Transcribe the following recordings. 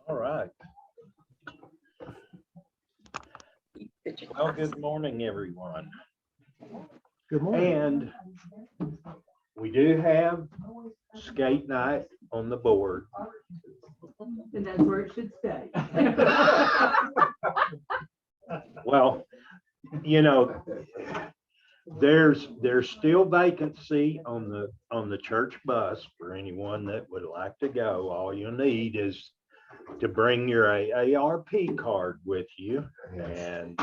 All right. Well, good morning, everyone. Good morning. And we do have skate night on the board. And that's where it should stay. Well, you know, there's still vacancy on the church bus for anyone that would like to go. All you need is to bring your AARP card with you, and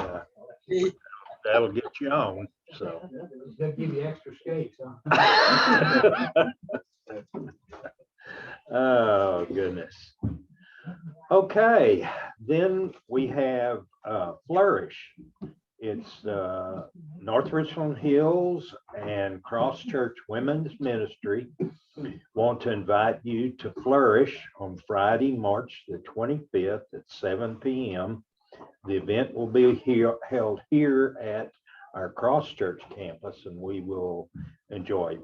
that'll get you on. So They'll give you extra skates, huh? oh goodness. Okay, then we have Flourish. It's North Richland Hills and Cross Church Women's Ministry want to invite you to Flourish on Friday, March the 25th at 7 p.m. The event will be held here at our Cross Church campus, and we will enjoy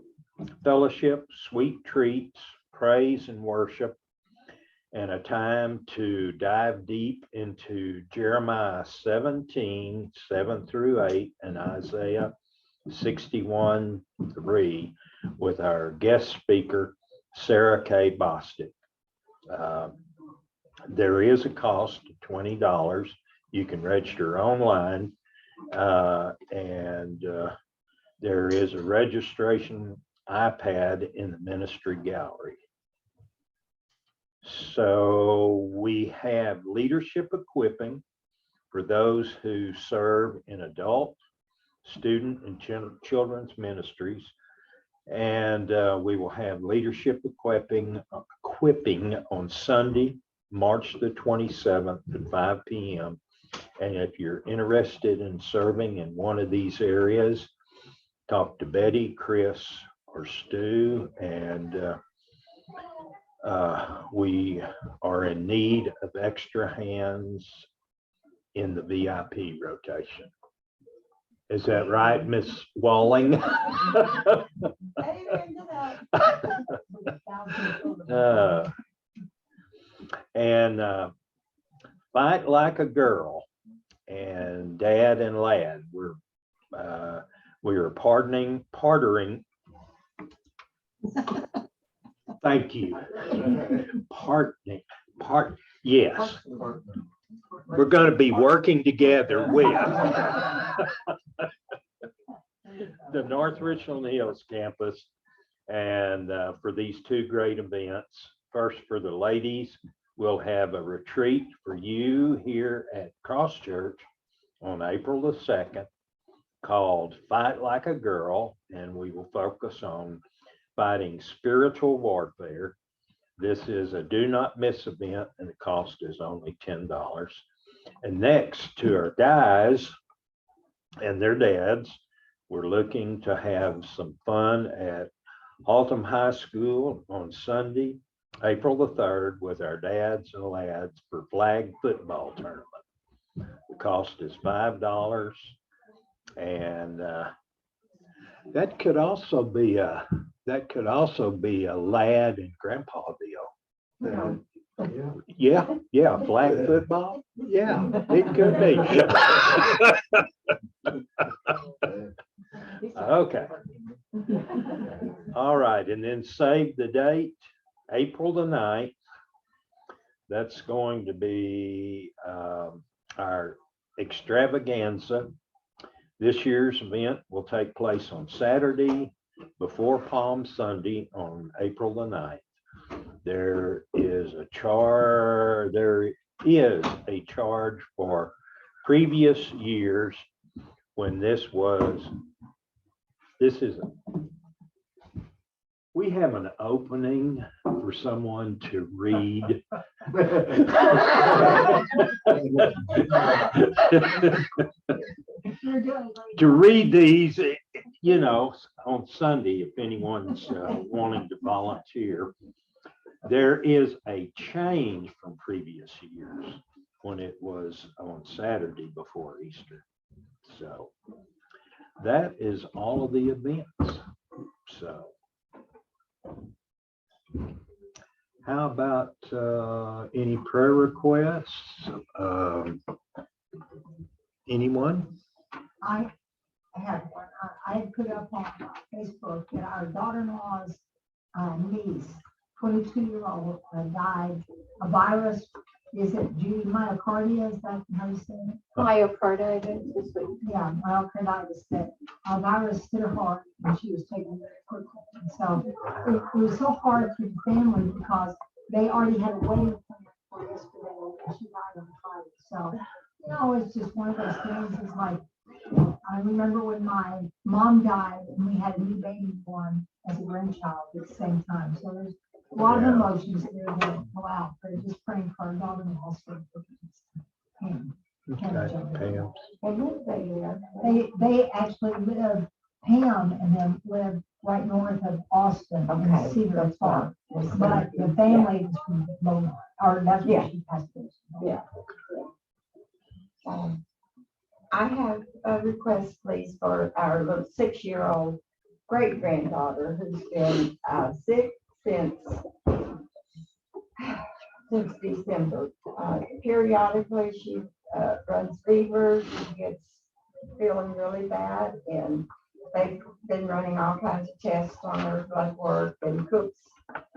fellowship, sweet treats, praise and worship, and a time to dive deep into Jeremiah 17, 7 through 8, and Isaiah 61, 3, with our guest speaker, Sarah K. Bostic. There is a cost of $20. You can register online, and there is a registration iPad in the ministry gallery. So we have leadership equipping for those who serve in adult, student, and children's ministries. And we will have leadership equipping on Sunday, March the 27th at 5 p.m. And if you're interested in serving in one of these areas, talk to Betty, Chris, or Stu, and we are in need of extra hands in the VIP rotation. Is that right, Miss Walling? And Fight Like a Girl and Dad and Lad, we are partnering. Thank you. Yes. We're going to be working together with the North Richland Hills campus, and for these two great events. First, for the ladies, we'll have a retreat for you here at Cross Church on April the 2nd called Fight Like a Girl, and we will focus on fighting spiritual warfare. This is a do not miss event, and the cost is only $10. And next, to our guys and their dads, we're looking to have some fun at Altum High School on Sunday, April the 3rd, with our dads and lads for flag football tournament. The cost is $5, and that could also be a lad and grandpa deal. Yeah, flag football. Yeah, it could be. Okay. All right, and then save the date, April the 9th. That's going to be our extravaganza. This year's event will take place on Saturday before Palm Sunday on April the 9th. There is a charge for previous years when we have an opening for someone to read. To read these, you know, on Sunday, if anyone's wanting to volunteer. There is a change from previous years when it was on Saturday before Easter. So that is all of the events. So How about any prayer requests? Anyone? I had one. I had put up on Facebook that our daughter-in-law's niece, 22-year-old, died. A virus, is it myocardia? Is that how you say it? Myocarditis this week. Yeah, myocarditis. That a virus hit her heart and she was taken very quickly. And so it was so hard for the family because they already had a wedding plan for yesterday and she died on Friday. So, it's just one of those things. It's like, I remember when my mom died and we had a new baby born as a grandchild at the same time. So there's a lot of emotions there that go out, but just praying for our daughter-in-law. Pam. Pam. They live there. They actually live, Pam and them live right north of Austin in Cedar Park. But the family is from Beaumont, or that's where she passed away. Yeah. I have a request, please, for our little 6-year-old great-granddaughter who's been sick since December. Periodically, she runs fever, she gets feeling really bad, and they've been running all kinds of tests on her blood work and Cook's.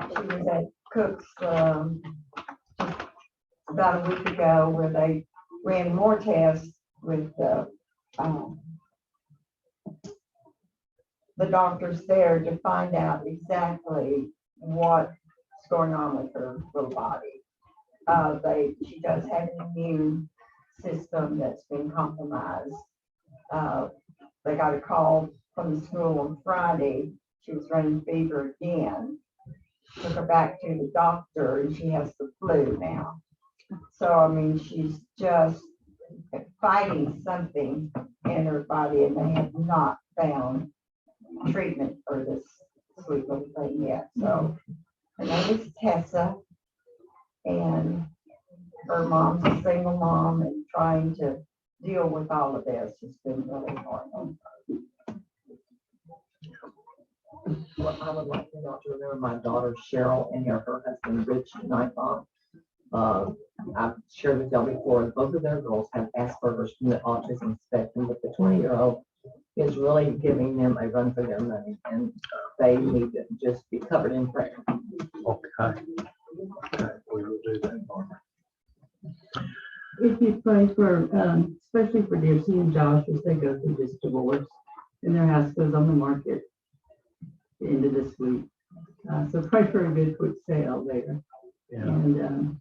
She was at Cook's just about a week ago where they ran more tests with the doctors there to find out exactly what's going on with her little body. She does have an immune system that's been compromised. They got a call from the school on Friday. She was running fever again. Took her back to the doctor and she has the flu now. So, I mean, she's just fighting something in her body and they have not found treatment for this sweet little thing yet. So her name is Tessa and her mom's a single mom and trying to deal with all of this has been really hard on her. Well, I would like you all to remember my daughter Cheryl and her husband Rich Nightbomb. I've shared with y'all before, both of their girls have Asperger's from the autism spectrum, but the 20-year-old is really giving them a run for their money, and they need to just be covered in prayer. Okay. Okay, we will do that, Barbara. If you pray for, especially for Dipsy and Josh as they go through this divorce, and their house goes on the market the end of this week. So pray for a good quick sale there. Yeah. And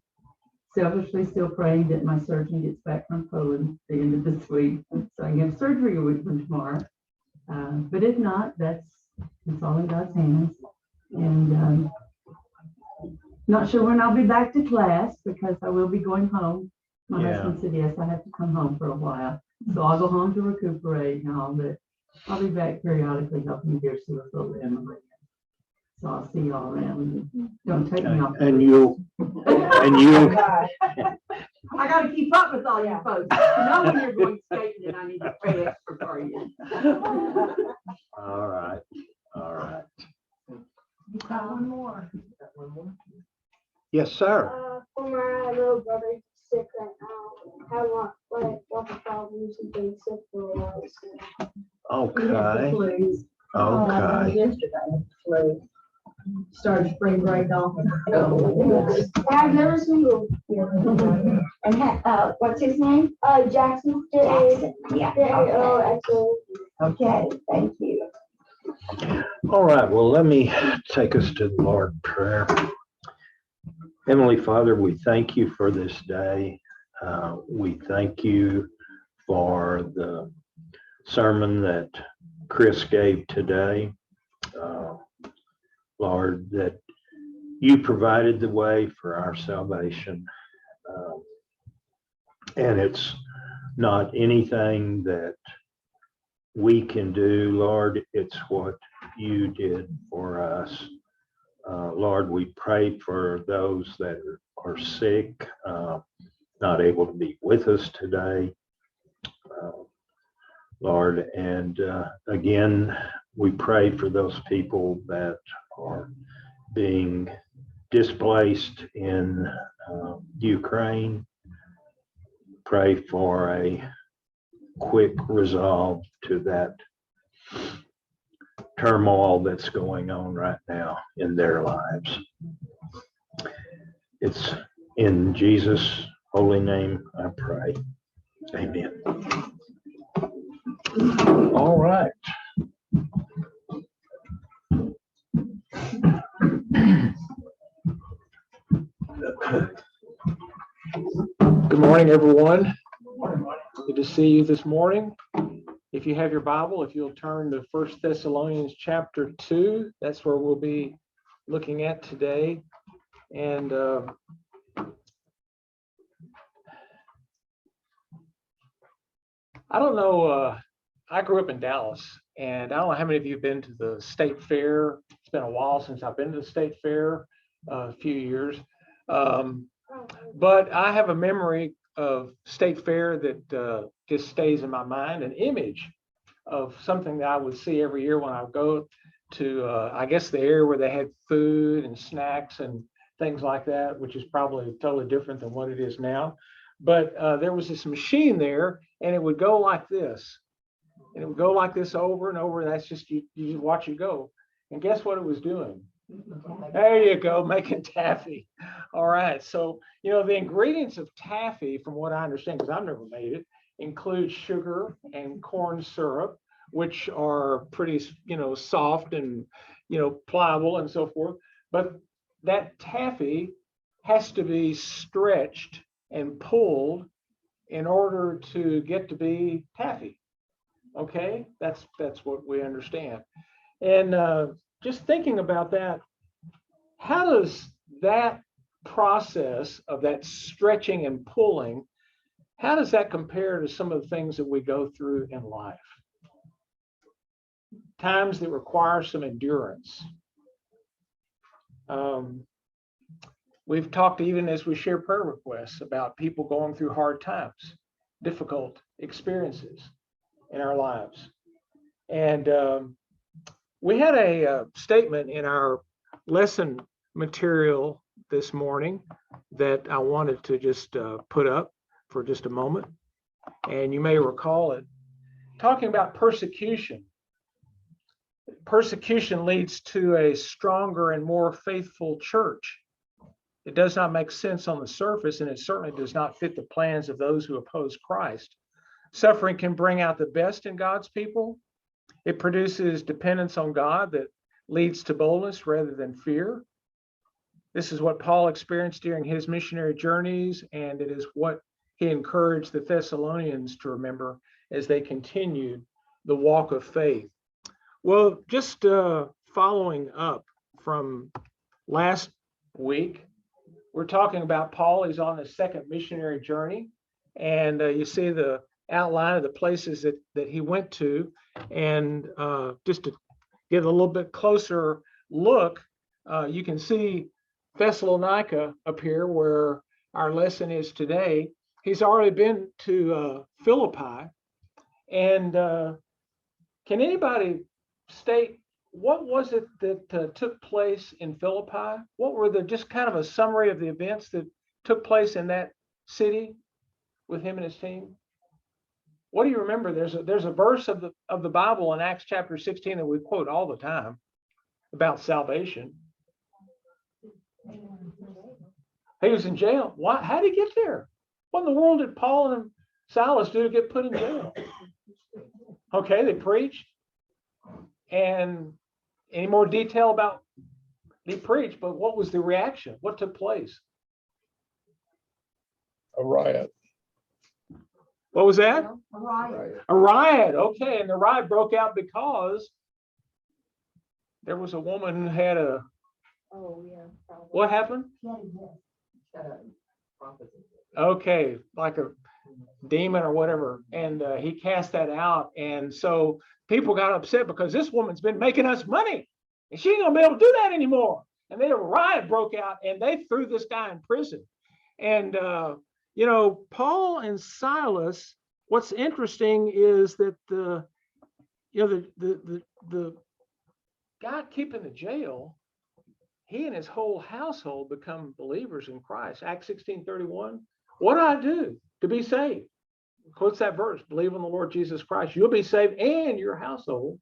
selfishly still praying that my surgeon gets back from Poland the end of this week. So I can have surgery a week from tomorrow. But if not, that's all in God's hands. And not sure when I'll be back to class because I will be going home. My husband said, yes, I have to come home for a while. So I'll go home to recuperate and all, but I'll be back periodically helping here see with little Emily. So I'll see y'all around. Don't take me off. And you I gotta keep up with all you folks. You know when you're going skating and I need to pray extra for you. all right. All right. You got one more. Yes, sir. For my little brother sick right now. Have lots of problems and been sick for a while. Okay. Okay. Yesterday, flu started spring break off. I've never seen him. And what's his name? Jackson. Jackson. Yeah. J-O-X-O. Okay, thank you. All right. Well, let me take us to the Lord prayer. Heavenly Father, we thank you for this day. We thank you for the sermon that Chris gave today. Lord, that you provided the way for our salvation. And it's not anything that we can do, Lord. It's what you did for us. Lord, we pray for those that are sick, not able to be with us today. Lord, and again, we pray for those people that are being displaced in Ukraine. Pray for a quick resolve to that turmoil that's going on right now in their lives. It's in Jesus' holy name I pray. Amen. All right. Good morning, everyone. Good to see you this morning. If you have your Bible, if you'll turn to 1 Thessalonians chapter 2, that's where we'll be looking at today. And I don't know, I grew up in Dallas, and I don't know how many of you have been to the State Fair. It's been a while since I've been to the State Fair, a few years. But I have a memory of State Fair that just stays in my mind, an image of something that I would see every year when I would go to, I guess, the area where they had food and snacks and things like that, which is probably totally different than what it is now. But there was this machine there, and it would go like this. And it would go like this over and over. That's just, you just watch it go. And guess what it was doing? There you go, making taffy. All right. So, you know, the ingredients of taffy, from what I understand, because I've never made it, include sugar and corn syrup, which are pretty, you know, soft and, you know, pliable and so forth. But that taffy has to be stretched and pulled in order to get to be taffy. Okay, that's what we understand. And just thinking about that, how does that process of that stretching and pulling, how does that compare to some of the things that we go through in life? Times that require some endurance. We've talked, even as we share prayer requests, about people going through hard times, difficult experiences in our lives. And we had a statement in our lesson material this morning that I wanted to just put up for just a moment. And you may recall it, talking about persecution. Persecution leads to a stronger and more faithful church. It does not make sense on the surface, and it certainly does not fit the plans of those who oppose Christ. Suffering can bring out the best in God's people. It produces dependence on God that leads to boldness rather than fear. This is what Paul experienced during his missionary journeys, and it is what he encouraged the Thessalonians to remember as they continued the walk of faith. Well, just following up from last week, we're talking about Paul. He's on his second missionary journey, and you see the outline of the places that he went to. And just to get a little bit closer look, you can see Thessalonica up here where our lesson is today. He's already been to Philippi. And can anybody state what was it that took place in Philippi? What were just kind of a summary of the events that took place in that city with him and his team? What do you remember? There's a verse of the Bible in Acts chapter 16 that we quote all the time about salvation. He was in jail. Why? How did he get there? What in the world did Paul and Silas do to get put in jail? Okay, they preached. And any more detail about he preached, but what was the reaction? What took place? A riot. What was that? A riot. A riot. Okay, and the riot broke out because there was a woman who had a. Oh, yeah. Probably. What happened? Okay, like a demon or whatever, and he cast that out, and so people got upset because this woman's been making us money, and she ain't gonna be able to do that anymore. And then a riot broke out, and they threw this guy in prison. And you know, Paul and Silas. What's interesting is that the guy keeping the jail, he and his whole household become believers in Christ. Acts 16:31. What do I do to be saved? Quotes that verse, believe on the Lord Jesus Christ. You'll be saved and your household.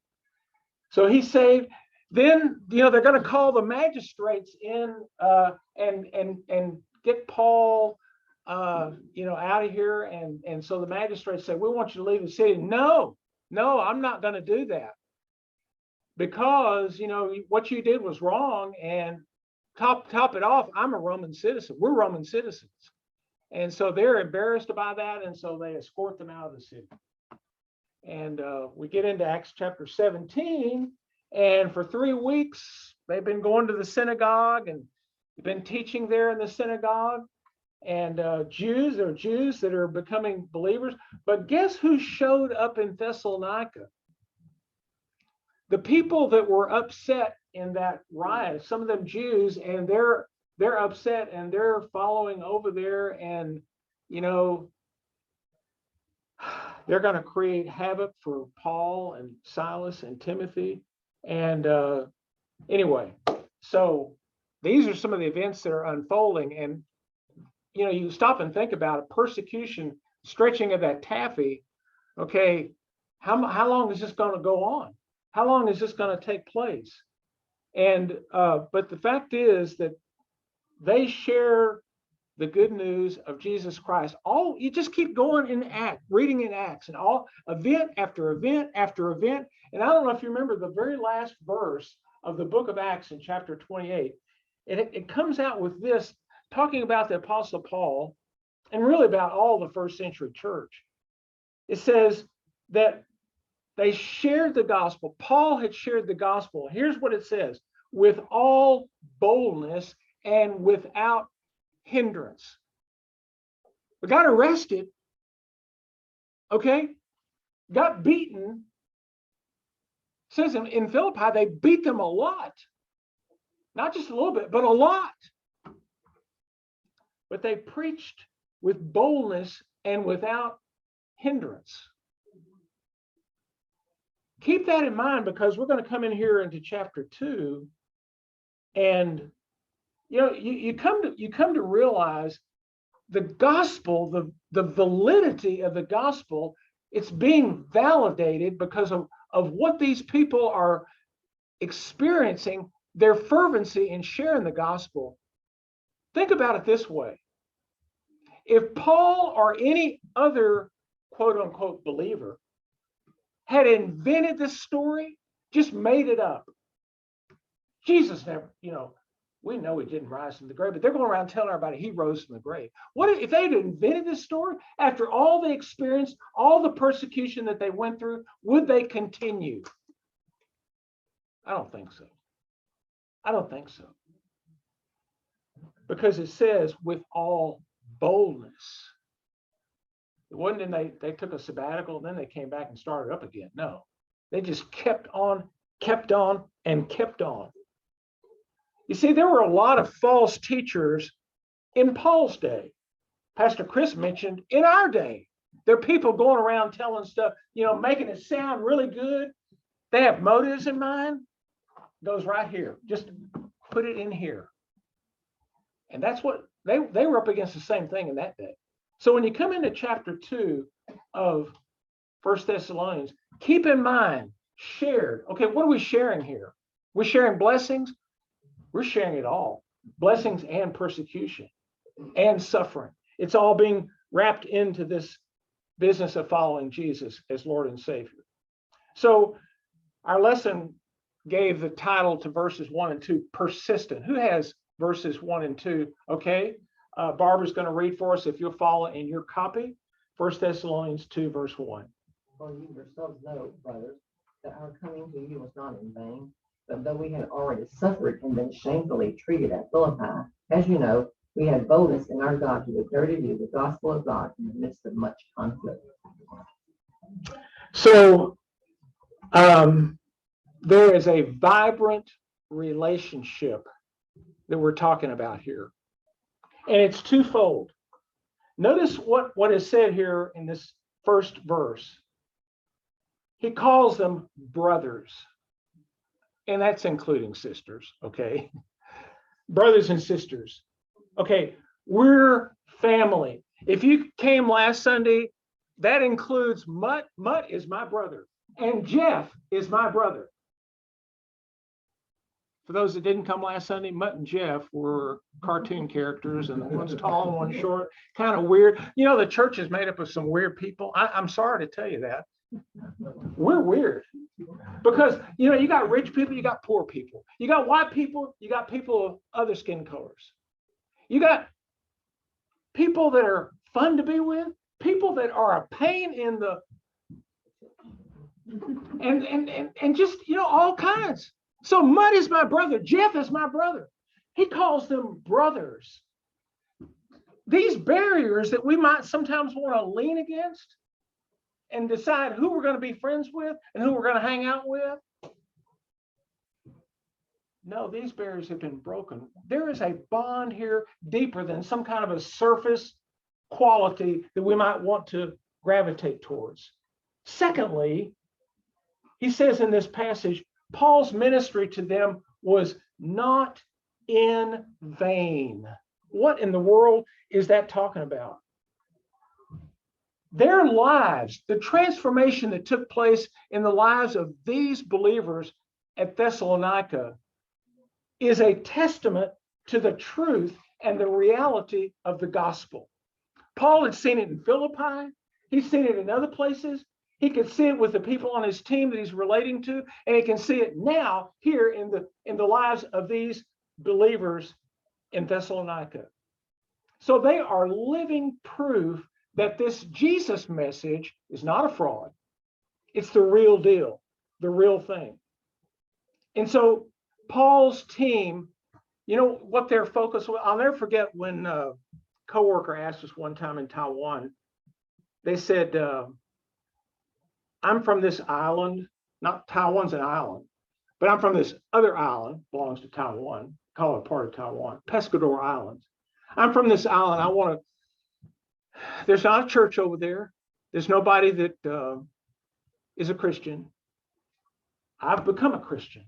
So he's saved. Then, they're going to call the magistrates in and get Paul, out of here. And so the magistrates say, we want you to leave the city. No, I'm not going to do that. Because, what you did was wrong. And top it off, I'm a Roman citizen. We're Roman citizens. And so they're embarrassed about that. And so they escort them out of the city. And we get into Acts chapter 17. And for 3 weeks, they've been going to the synagogue and been teaching there in the synagogue. And there are Jews that are becoming believers. But guess who showed up in Thessalonica? The people that were upset in that riot, some of them Jews, and they're upset and they're following over there, and they're going to create havoc for Paul and Silas and Timothy. And anyway, so these are some of the events that are unfolding. And you stop and think about it, persecution stretching of that taffy. Okay, how long is this going to go on? How long is this going to take place? And but the fact is that they share the good news of Jesus Christ. You just keep going reading in Acts, and all event after event after event. And I don't know if you remember the very last verse of the book of Acts in chapter 28. And it comes out with this, talking about the Apostle Paul and really about all the first century church. It says that they shared the gospel. Paul had shared the gospel. Here's what it says: with all boldness and without hindrance. We got arrested, okay? Got beaten. It says in Philippi, they beat them a lot. Not just a little bit, but a lot. But they preached with boldness and without hindrance. Keep that in mind, because we're going to come in here into chapter 2, and you come to realize the gospel, the validity of the gospel. It's being validated because of what these people are experiencing, their fervency in sharing the gospel. Think about it this way: if Paul or any other quote unquote believer had invented this story, just made it up, Jesus never, we know he didn't rise from the grave, but they're going around telling everybody he rose from the grave. What if they had invented this story? After all they experienced, all the persecution that they went through, would they continue? I don't think so. I don't think so. Because it says with all boldness. It wasn't they took a sabbatical and then they came back and started up again. No, they just kept on, and kept on. You see, there were a lot of false teachers in Paul's day. Pastor Chris mentioned in our day, there are people going around telling stuff, making it sound really good. They have motives in mind. Goes right here. Just put it in here. And that's what they were up against, the same thing in that day. So when you come into chapter 2 of 1 Thessalonians, keep in mind, shared. Okay, what are we sharing here? We're sharing blessings. We're sharing it all. Blessings and persecution and suffering. It's all being wrapped into this business of following Jesus as Lord and Savior. So our lesson gave the title to verses 1 and 2, persistent. Who has verses 1 and 2? Okay. Barbara's going to read for us, if you'll follow in your copy, 1 Thessalonians 2, verse 1. For you yourselves know, brothers, that our coming to you was not in vain, but though we had already suffered and been shamefully treated at Philippi, as you know, we had boldness in our God to declare to you the gospel of God in the midst of much conflict. So there is a vibrant relationship that we're talking about here. And it's twofold. Notice what is said here in this first verse. He calls them brothers. And that's including sisters, okay? brothers and sisters. Okay, we're family. If you came last Sunday, that includes Mutt. Mutt is my brother, and Jeff is my brother. For those that didn't come last Sunday, Mutt and Jeff were cartoon characters, and the one's tall and one's short, kind of weird. You know, the church is made up of some weird people. I'm sorry to tell you that. We're weird because, you know, you got rich people, you got poor people, you got white people, you got people of other skin colors. You got people that are fun to be with, people that are a pain in the, and just, you know, all kinds. So Mud is my brother. Jeff is my brother. He calls them brothers. These barriers that we might sometimes want to lean against and decide who we're going to be friends with and who we're going to hang out with. No, these barriers have been broken. There is a bond here deeper than some kind of a surface quality that we might want to gravitate towards. Secondly, he says in this passage, Paul's ministry to them was not in vain. What in the world is that talking about? Their lives, the transformation that took place in the lives of these believers at Thessalonica is a testament to the truth and the reality of the gospel. Paul had seen it in Philippi. He's seen it in other places. He could see it with the people on his team that he's relating to, and he can see it now here in the lives of these believers in Thessalonica. So they are living proof that this Jesus message is not a fraud. It's the real deal, the real thing. And so Paul's team, you know what their focus was? I'll never forget when a coworker asked us one time in Taiwan, they said, I'm from this island, not Taiwan's an island, but I'm from this other island, belongs to Taiwan, call it part of Taiwan, Pescador Islands. I'm from this island. There's not a church over there. There's nobody that is a Christian. I've become a Christian.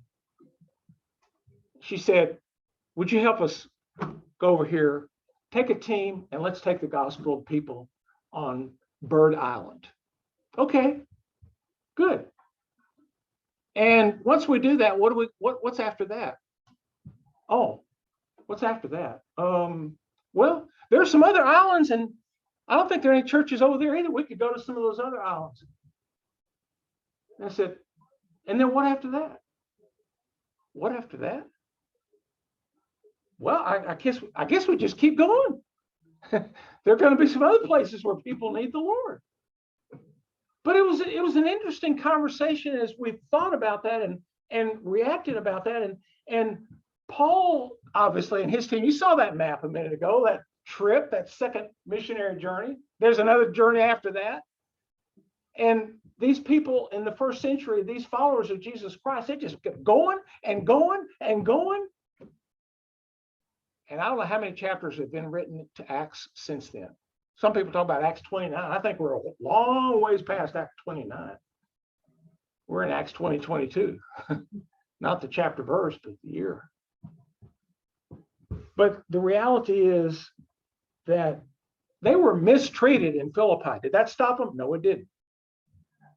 She said, would you help us go over here, take a team, and let's take the gospel to people on Bird Island. Okay, good. And once we do that, what's after that? Oh, what's after that? Well, there are some other islands, and I don't think there are any churches over there either. We could go to some of those other islands. And I said, and then what after that? What after that? Well, I guess we just keep going. There are going to be some other places where people need the Lord. But it was an interesting conversation as we thought about that and reacted about that. And Paul, obviously, and his team, you saw that map a minute ago, that trip, that second missionary journey. There's another journey after that. And these people in the first century, these followers of Jesus Christ, they just kept going and going and going. And I don't know how many chapters have been written to Acts since then. Some people talk about Acts 29. I think we're a long ways past Acts 29. We're in Acts 20:22. Not the chapter verse, but the year. But the reality is that they were mistreated in Philippi. Did that stop them? No, it didn't.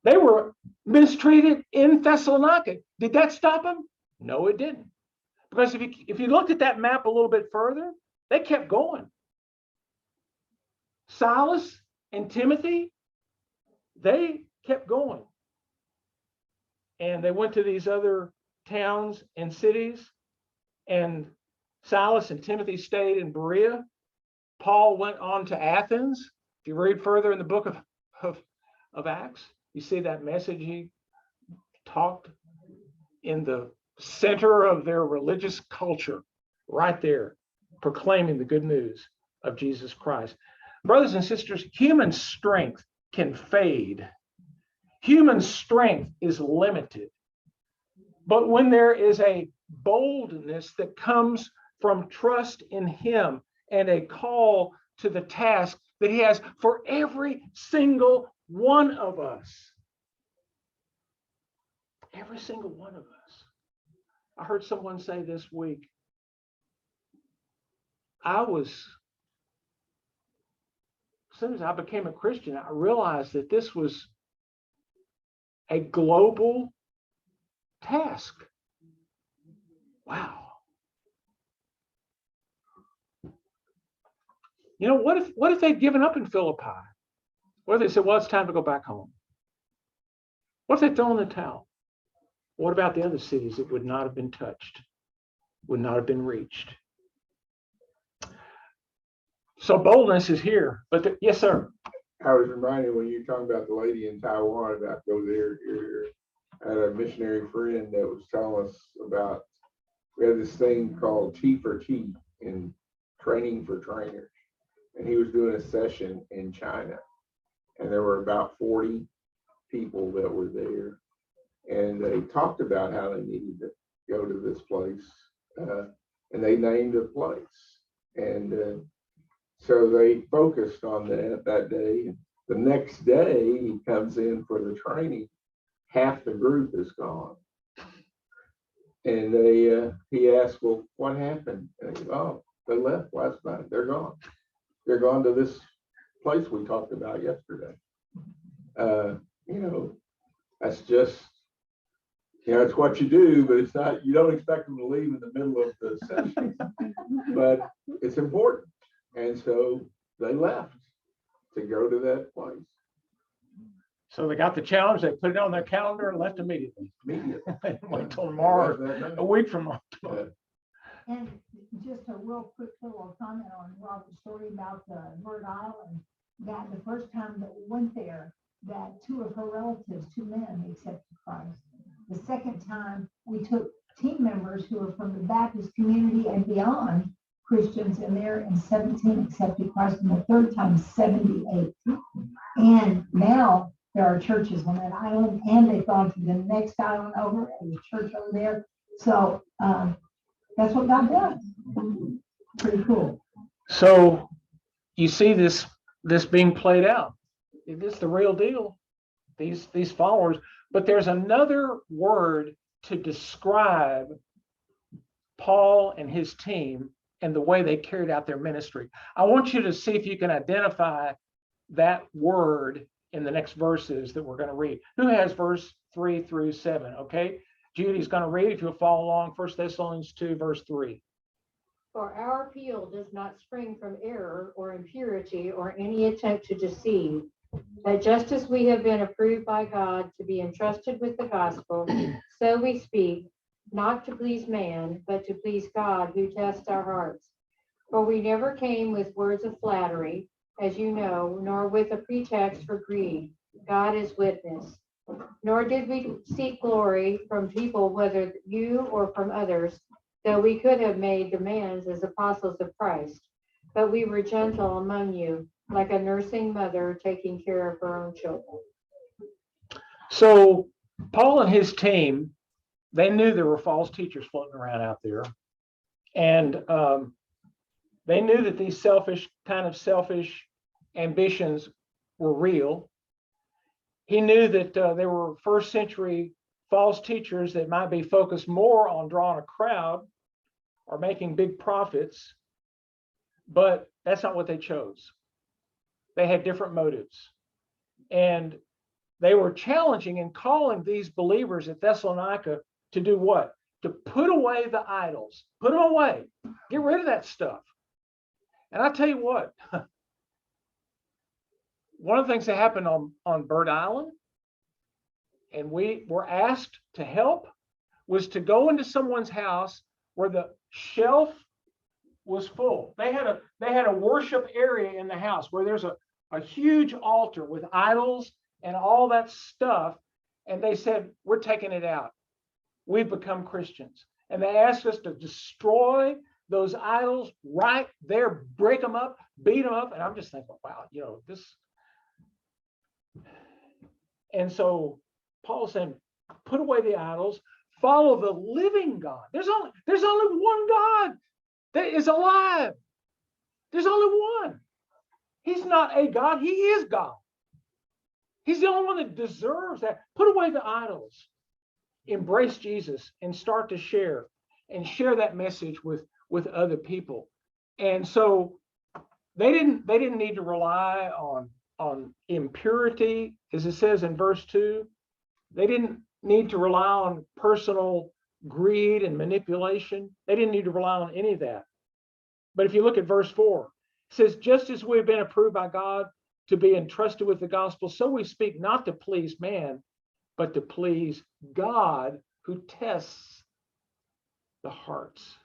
They were mistreated in Thessalonica. Did that stop them? No, it didn't. Because if you looked at that map a little bit further, they kept going. Silas and Timothy, they kept going. And they went to these other towns and cities, and Silas and Timothy stayed in Berea. Paul went on to Athens. If you read further in the book of Acts, you see that message he talked in the center of their religious culture, right there, proclaiming the good news of Jesus Christ. Brothers and sisters, human strength can fade. Human strength is limited. But when there is a boldness that comes from trust in Him and a call to the task that He has for every single one of us, every single one of us. I heard someone say this week, as soon as I became a Christian, I realized that this was a global task. Wow. You know, what if they'd given up in Philippi? What if they said, well, it's time to go back home? What if they'd thrown in the towel? What about the other cities that would not have been touched, would not have been reached? So boldness is here. But yes, sir. I was reminded when you were talking about the lady in Taiwan about go there. I had a missionary friend that was telling us about, we had this thing called T for T in training for trainers. And he was doing a session in China. And there were about 40 people that were there. And they talked about how they needed to go to this place. And they named a place. And so they focused on that day. The next day, he comes in for the training. Half the group is gone. And he asked, well, what happened? And he said, oh, they left last night. They're gone. They're gone to this place we talked about yesterday. You know, that's just, you know, it's what you do, but it's not, you don't expect them to leave in the middle of the session. But it's important. And so they left to go to that place. So they got the challenge, they put it on their calendar and left immediately. Wait till tomorrow, a week from tomorrow. And just a real quick little comment on Robert's story about the Bird Island, that the first time that we went there, that two of her relatives, two men, accepted Christ. The second time, we took team members who were from the Baptist community and beyond, Christians in there, and 17 accepted Christ, and the third time, 78. And now there are churches on that island, and they've gone to the next island over, and the church over there. So that's what God does. Pretty cool. So you see this being played out. It's the real deal. These followers, but there's another word to describe Paul and his team and the way they carried out their ministry. I want you to see if you can identify that word in the next verses that we're going to read. Who has verse 3 through 7? Okay, Judy's going to read. If you'll follow along, 1 Thessalonians 2, verse 3. For our appeal does not spring from error or impurity or any attempt to deceive, but just as we have been approved by God to be entrusted with the gospel, so we speak, not to please man, but to please God who tests our hearts. For we never came with words of flattery, as you know, nor with a pretext for greed. God is witness. Nor did we seek glory from people, whether you or from others, though we could have made demands as apostles of Christ. But we were gentle among you, like a nursing mother taking care of her own children. So Paul and his team, they knew there were false teachers floating around out there. And they knew that these selfish ambitions were real. He knew that there were first century false teachers that might be focused more on drawing a crowd or making big profits, but that's not what they chose. They had different motives. And they were challenging and calling these believers at Thessalonica to do what? To put away the idols, put them away, get rid of that stuff. And I tell you what, one of the things that happened on Bird Island, and we were asked to help, was to go into someone's house where the shelf was full. They had a worship area in the house where there's a huge altar with idols and all that stuff. And they said, we're taking it out. We've become Christians. And they asked us to destroy those idols right there, break them up, beat them up. And I'm just thinking, wow, you know, this. And so Paul said, put away the idols, follow the living God. There's only one God that is alive. There's only one. He's not a God, he is God. He's the only one that deserves that. Put away the idols, embrace Jesus, and start to share that message with other people. And so they didn't need to rely on impurity, as it says in verse 2. They didn't need to rely on personal greed and manipulation. They didn't need to rely on any of that. But if you look at verse 4, it says, just as we have been approved by God to be entrusted with the gospel, so we speak not to please man, but to please God who tests the hearts.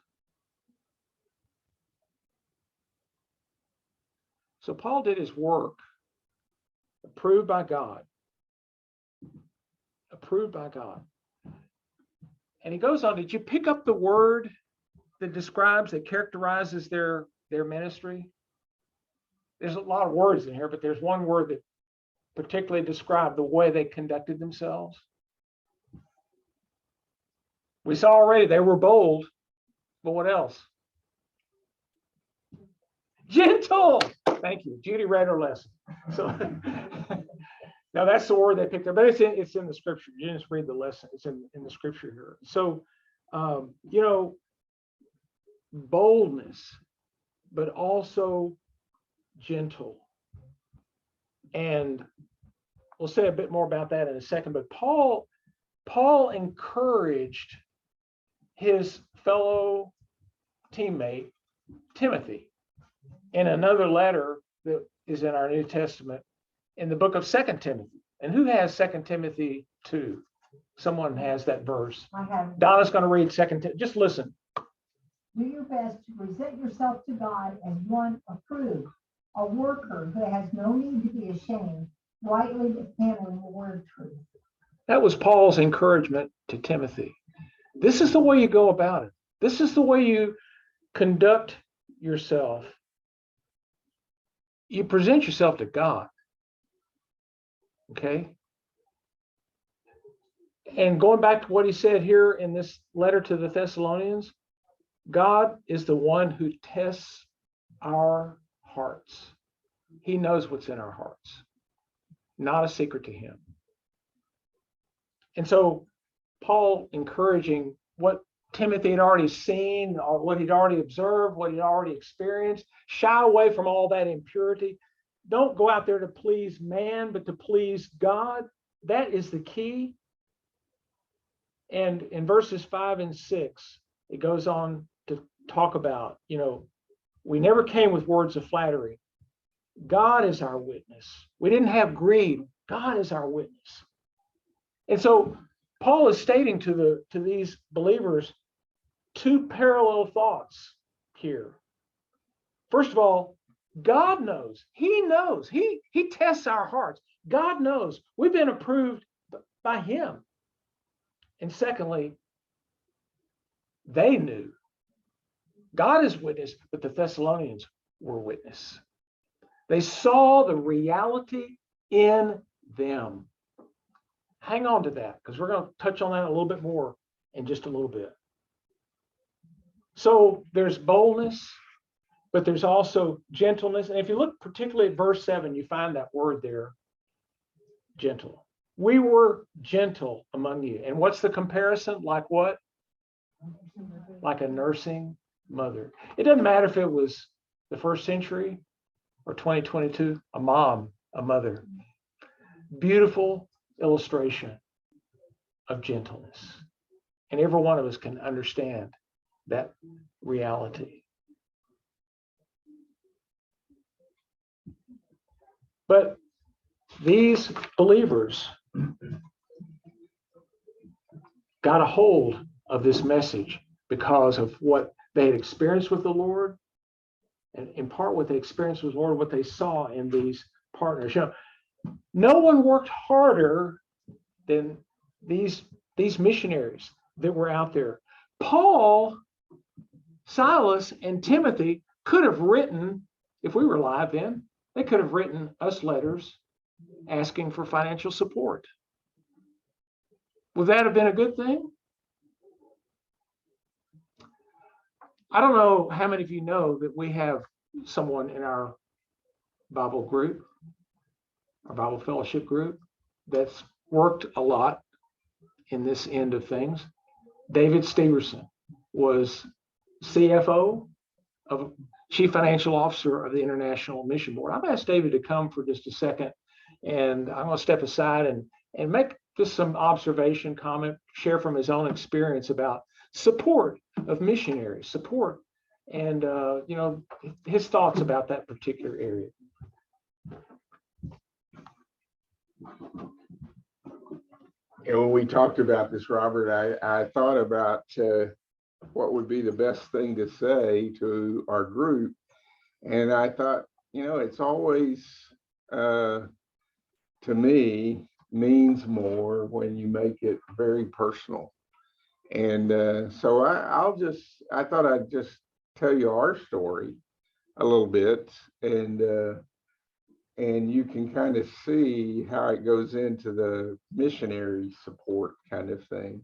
So Paul did his work, approved by God. Approved by God. And he goes on, did you pick up the word that describes, that characterizes their ministry? There's a lot of words in here, but there's one word that particularly described the way they conducted themselves. We saw already they were bold, but what else? Gentle. Thank you. Judy read her lesson. So now that's the word they picked up, but it's in the scripture. You didn't just read the lesson. It's in the scripture here. So, boldness, but also gentle. And we'll say a bit more about that in a second, but Paul encouraged his fellow teammate, Timothy, in another letter that is in our New Testament, in the book of 2 Timothy. And who has 2 Timothy 2? Someone has that verse. I have. Donna's going to read 2 Timothy. Just listen. Do your best to present yourself to God as one approved, a worker who has no need to be ashamed, rightly handling the word of truth. That was Paul's encouragement to Timothy. This is the way you go about it. This is the way you conduct yourself. You present yourself to God. Okay? And going back to what he said here in this letter to the Thessalonians, God is the one who tests our hearts. He knows what's in our hearts. Not a secret to him. And so Paul encouraging what Timothy had already seen, or what he'd already observed, what he'd already experienced, shy away from all that impurity. Don't go out there to please man, but to please God. That is the key. And in verses 5 and 6, it goes on to talk about, we never came with words of flattery. God is our witness. We didn't have greed. God is our witness. And so Paul is stating to these believers two parallel thoughts here. First of all, God knows. He knows. He tests our hearts. God knows. We've been approved by him. And secondly, they knew. God is witness, but the Thessalonians were witness. They saw the reality in them. Hang on to that, because we're going to touch on that a little bit more in just a little bit. So there's boldness, but there's also gentleness. And if you look particularly at verse 7, you find that word there, gentle. We were gentle among you. And what's the comparison? Like what? Like a nursing mother. It doesn't matter if it was the first century or 2022, a mom, a mother. Beautiful illustration of gentleness. And every one of us can understand that reality. But these believers got a hold of this message because of what they had experienced with the Lord, and in part what they experienced with the Lord, what they saw in these partners. No one worked harder than these missionaries that were out there. Paul, Silas, and Timothy could have written, if we were alive then, they could have written us letters asking for financial support. Would that have been a good thing? I don't know how many of you know that we have someone in our Bible group, our Bible fellowship group, that's worked a lot in this end of things. David Steverson was CFO of Chief Financial Officer of the International Mission Board. I've asked David to come for just a second, and I'm going to step aside and make just some observation, comment, share from his own experience about support of missionaries, support, and his thoughts about that particular area. And when we talked about this, Robert, I thought about what would be the best thing to say to our group. And I thought, it's always, to me, means more when you make it very personal. And so I thought I'd just tell you our story a little bit, and you can kind of see how it goes into the missionary support kind of thing.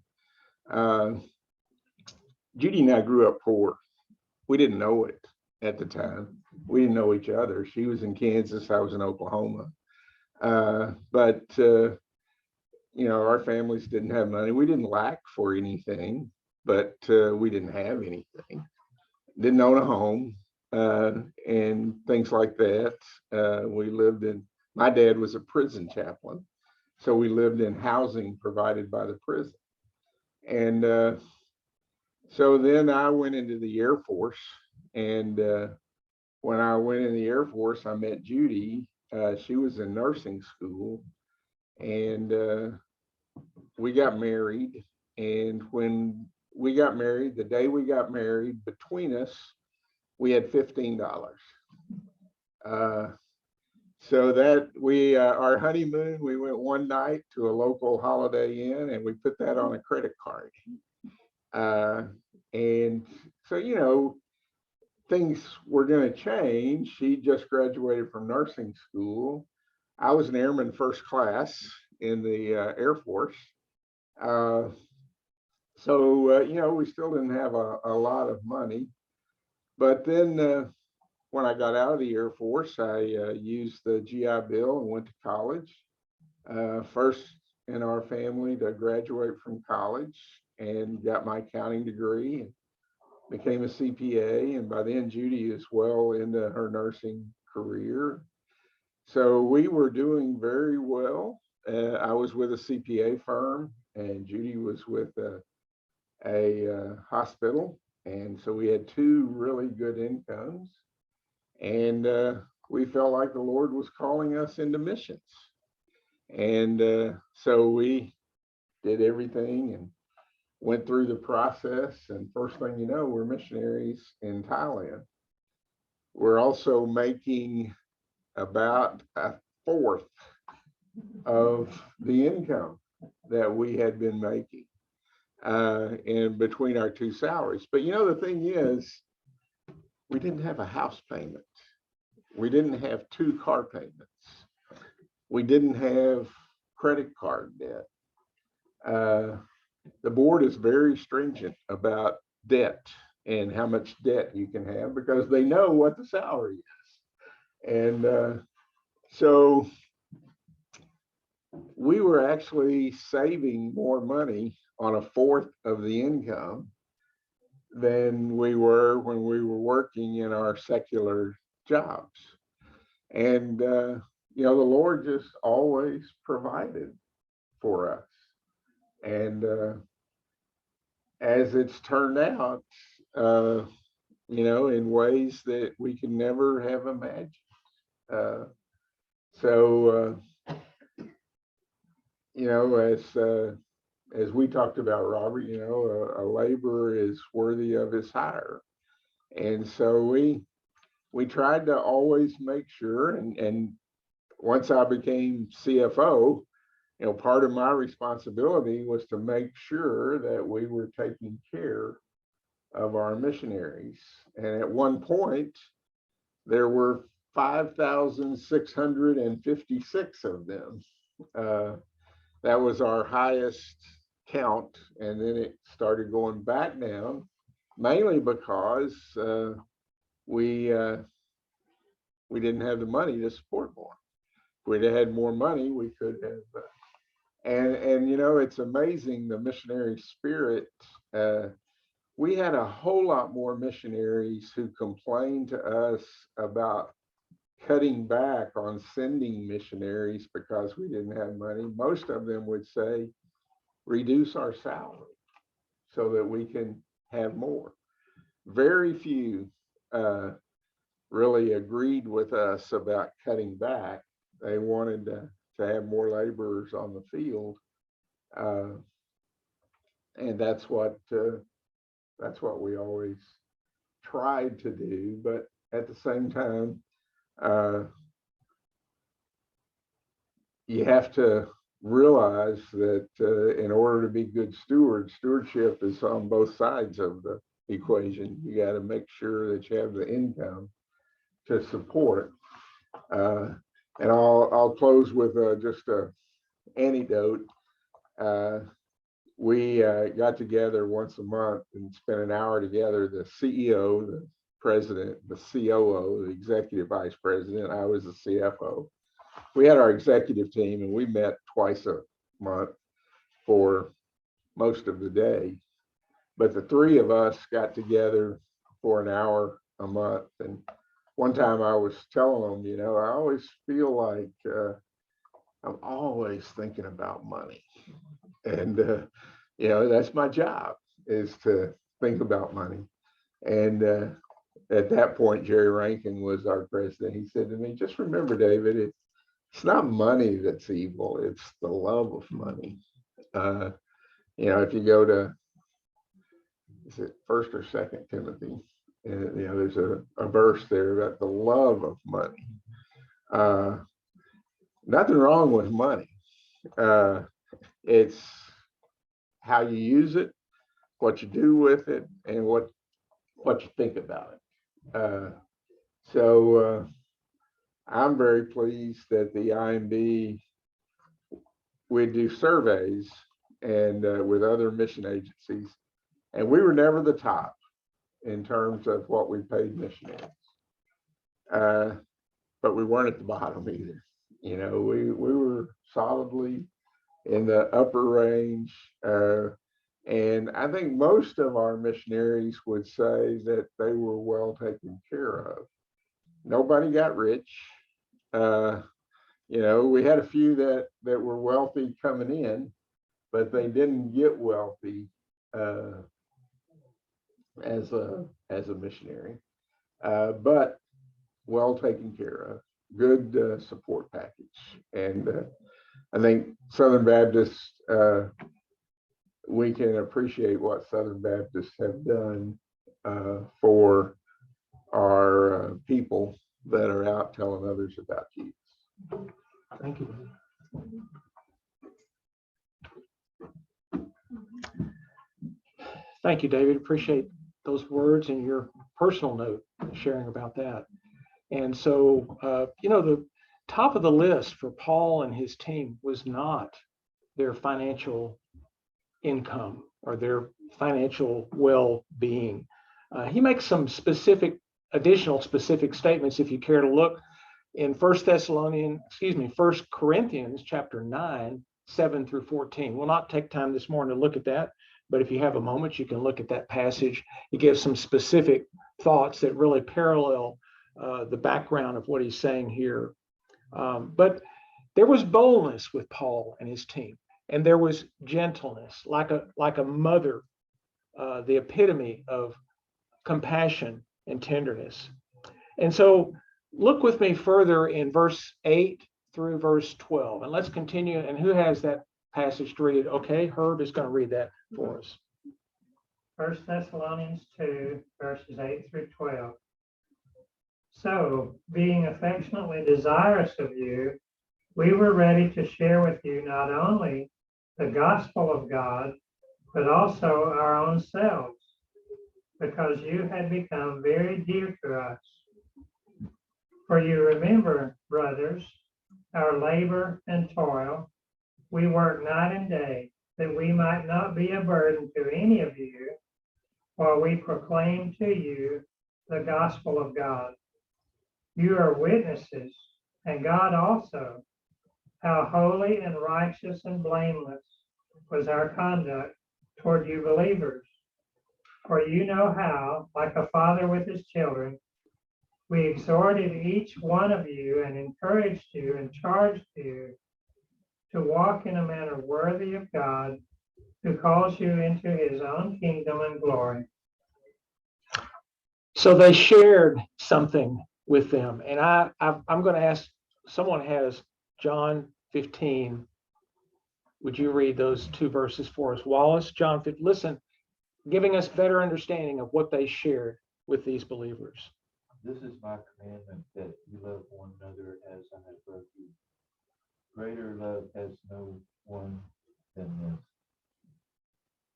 Judy and I grew up poor. We didn't know it at the time. We didn't know each other. She was in Kansas, I was in Oklahoma. But our families didn't have money. We didn't lack for anything, but we didn't have anything. Didn't own a home. And things like that. My dad was a prison chaplain, so we lived in housing provided by the prison. And so then I went into the Air Force, and when I went in the Air Force, I met Judy. She was in nursing school, and we got married. And when we got married, the day we got married, between us, we had $15. So that our honeymoon, we went one night to a local Holiday Inn, and we put that on a credit card. And so, things were going to change. She just graduated from nursing school. I was an airman first class in the Air Force. So, we still didn't have a lot of money. But then when I got out of the Air Force, I used the GI Bill and went to college. First in our family to graduate from college, and got my accounting degree and became a CPA. And by then, Judy is well into her nursing career. So we were doing very well. I was with a CPA firm, and Judy was with a hospital. And so we had two really good incomes, and we felt like the Lord was calling us into missions. And so we did everything and went through the process. And first thing you know, we're missionaries in Thailand. We're also making about a fourth of the income that we had been making. In between our two salaries. But the thing is, we didn't have a house payment. We didn't have two car payments. We didn't have credit card debt. The board is very stringent about debt and how much debt you can have, because they know what the salary is. And so we were actually saving more money on a fourth of the income than we were when we were working in our secular jobs. And, the Lord just always provided for us. And as it's turned out, in ways that we can never have imagined. As we talked about, Robert, a laborer is worthy of his hire. And so we tried to always make sure, and once I became CFO, part of my responsibility was to make sure that we were taking care of our missionaries. And at one point, there were 5,656 of them. That was our highest count, and then it started going back down, mainly because we didn't have the money to support more. If we'd have had more money, we could have. And it's amazing, the missionary spirit. we had a whole lot more missionaries who complained to us about cutting back on sending missionaries because we didn't have money. Most of them would say, reduce our salary so that we can have more. Very few really agreed with us about cutting back. They wanted to have more laborers on the field. And that's what we always tried to do. But at the same time, you have to realize that in order to be good stewards, stewardship is on both sides of the equation. You got to make sure that you have the income to support. And I'll close with just an anecdote. We got together once a month and spent an hour together. The CEO, the president, the COO, the executive vice president. I was the CFO. We had our executive team, and we met twice a month for most of the day. But the three of us got together for an hour a month. And one time I was telling them, I always feel like I'm always thinking about money. And, that's my job, is to think about money. And at that point, Jerry Rankin was our president. He said to me, just remember, David, it's not money that's evil, it's the love of money. If you go to, is it 1st or 2nd Timothy? There's a verse there about the love of money. Nothing wrong with money. It's how you use it, what you do with it, and what you think about it. So I'm very pleased that the IMB, we do surveys and with other mission agencies, and we were never the top in terms of what we paid missionaries. But we weren't at the bottom either. We were solidly in the upper range. And I think most of our missionaries would say that they were well taken care of. Nobody got rich. We had a few that were wealthy coming in, but they didn't get wealthy as a missionary. But well taken care of, good support package. And I think Southern Baptists, we can appreciate what Southern Baptists have done for our people that are out telling others about Jesus. Thank you. Thank you, David. Appreciate those words and your personal note sharing about that. And so, the top of the list for Paul and his team was not their financial income or their financial well-being. He makes some additional specific statements if you care to look in 1 Corinthians chapter 9, 7 through 14. We'll not take time this morning to look at that, but if you have a moment, you can look at that passage. It gives some specific thoughts that really parallel the background of what he's saying here. But there was boldness with Paul and his team, and there was gentleness, like a mother, the epitome of compassion and tenderness. And so look with me further in verse 8 through verse 12, and let's continue. And who has that passage to read? Okay, Herb is going to read that for us. 1 Thessalonians 2, verses 8 through 12. So, being affectionately desirous of you, we were ready to share with you not only the gospel of God, but also our own selves, because you had become very dear to us. For you remember, brothers, our labor and toil. We work night and day, that we might not be a burden to any of you, while we proclaim to you the gospel of God. You are witnesses, and God also, how holy and righteous and blameless was our conduct toward you believers. For you know how, like a father with his children, we exhorted each one of you and encouraged you and charged you to walk in a manner worthy of God, who calls you into his own kingdom and glory. So they shared something with them. And I'm going to ask, someone has John 15. Would you read those 2 verses for us? Wallace, John 15, listen, giving us better understanding of what they shared with these believers. This is my commandment, that you love one another as I have loved you. Greater love has no one than this,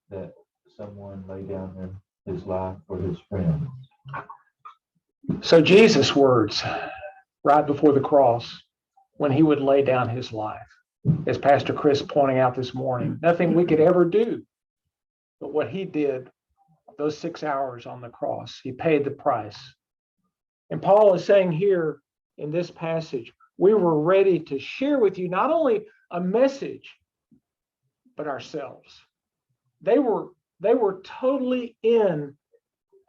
that someone lay down his life for his friends. So Jesus' words right before the cross, when he would lay down his life, as Pastor Chris pointing out this morning, nothing we could ever do, but what he did those 6 hours on the cross, he paid the price. And Paul is saying here in this passage, we were ready to share with you not only a message, but ourselves. They were totally in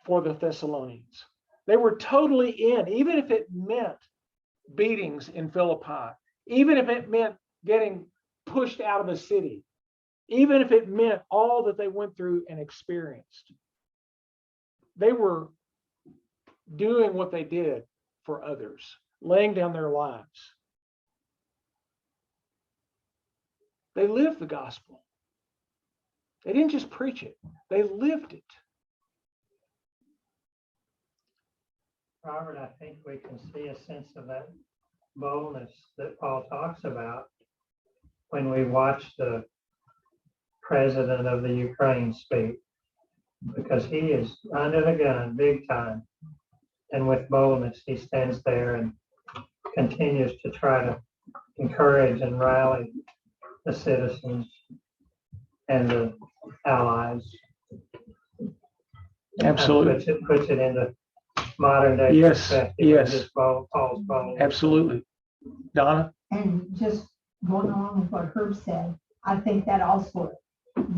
for the Thessalonians. They were totally in, even if it meant beatings in Philippi, even if it meant getting pushed out of a city, even if it meant all that they went through and experienced. They were doing what they did for others, laying down their lives. They lived the gospel. They didn't just preach it, they lived it. Robert, I think we can see a sense of that boldness that Paul talks about when we watch the president of the Ukraine speak, because he is under the gun big time. And with boldness, he stands there and continues to try to encourage and rally the citizens and the allies. Absolutely. Puts it into modern day Yes, perspective. yes. Just Paul's bold. Absolutely. Donna? And just going along with what Herb said, I think that also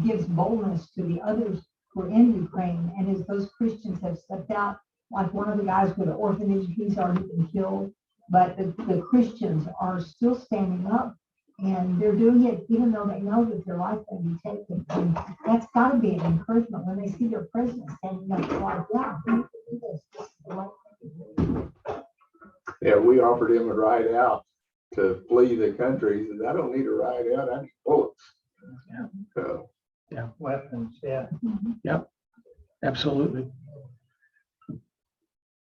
gives boldness to the others who are in Ukraine. And as those Christians have stepped out, like one of the guys with the orphanage, he's already been killed. But the Christians are still standing up, and they're doing it even though they know that their life may be taken. And that's got to be an encouragement when they see their president standing up, like, yeah, we can do this. This is the right thing to do. Yeah, we offered him a ride out to flee the country. He says, I don't need a ride out, I need bullets. Yeah. So, Weapons, yeah. Yep, absolutely.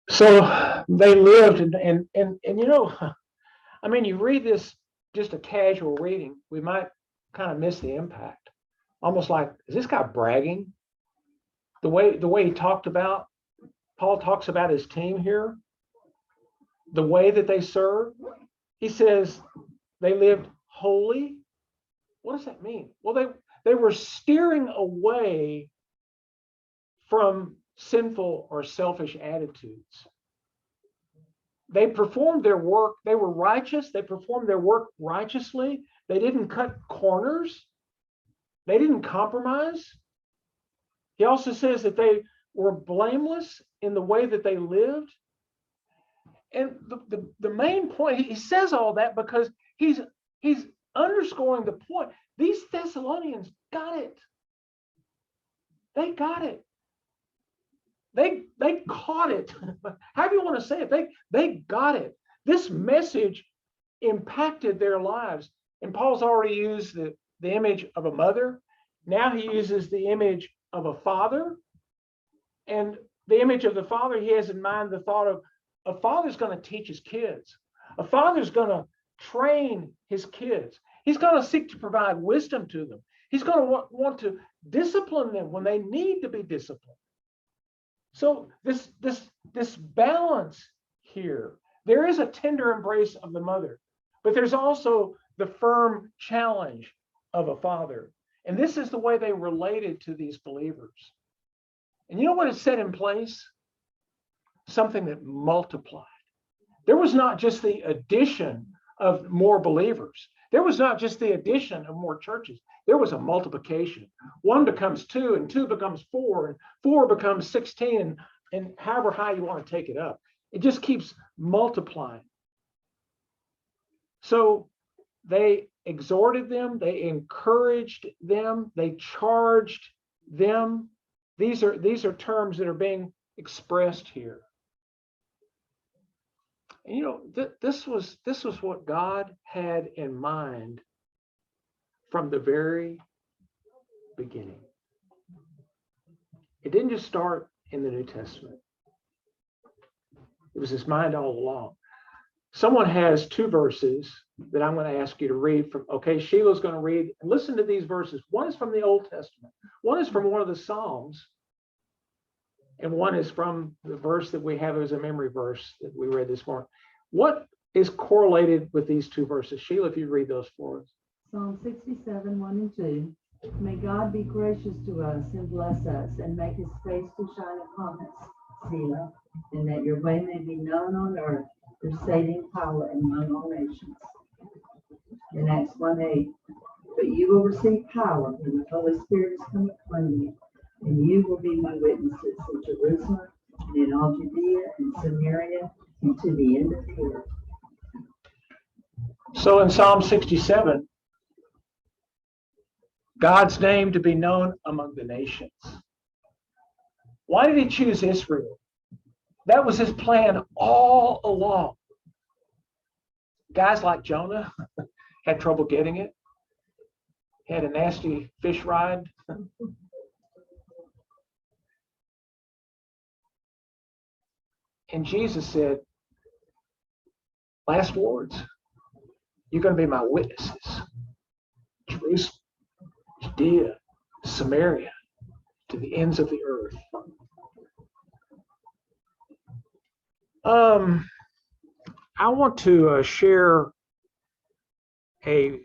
So they lived and you know, I mean, you read this, just a casual reading, we might kind of miss the impact. Almost like, is this guy bragging? The way he talked about, Paul talks about his team here, the way that they serve. He says they lived holy. What does that mean? Well, they were steering away from sinful or selfish attitudes. They performed their work. They were righteous. They performed their work righteously. They didn't cut corners. They didn't compromise. He also says that they were blameless in the way that they lived. And the main point, he says all that because he's underscoring the point. These Thessalonians got it. They got it. They caught it. However you want to say it, they got it. This message impacted their lives. And Paul's already used the image of a mother. Now he uses the image of a father. And the image of the father, he has in mind the thought of a father's going to teach his kids. A father's going to train his kids. He's going to seek to provide wisdom to them. He's going to want to discipline them when they need to be disciplined. So this balance here, there is a tender embrace of the mother, but there's also the firm challenge of a father. And this is the way they related to these believers. And you know what it set in place? Something that multiplied. There was not just the addition of more believers. There was not just the addition of more churches. There was a multiplication. 1 becomes 2, and 2 becomes 4, and 4 becomes 16, and however high you want to take it up. It just keeps multiplying. So they exhorted them, they encouraged them, they charged them. These are terms that are being expressed here. And you know, this was what God had in mind from the very beginning. It didn't just start in the New Testament. It was his mind all along. Someone has 2 verses that I'm going to ask you to read from. Okay, Sheila's going to read. And listen to these verses. One is from the Old Testament. One is from one of the Psalms. And one is from the verse that we have as a memory verse that we read this morning. What is correlated with these 2 verses? Sheila, if you read those for us. Psalm 67, 1 and 2. May God be gracious to us and bless us and make his face to shine upon us, Selah, and that your way may be known on earth, your saving power among all nations. In Acts 1:8, but you will receive power when the Holy Spirit is come upon you, and you will be my witnesses in Jerusalem and in all Judea and Samaria and to the end of the earth. So in Psalm 67, God's name to be known among the nations. Why did he choose Israel? That was his plan all along. Guys like Jonah had trouble getting it. Had a nasty fish ride. And Jesus said, last words, you're going to be my witnesses. Jerusalem, Judea, Samaria, to the ends of the earth. I want to share a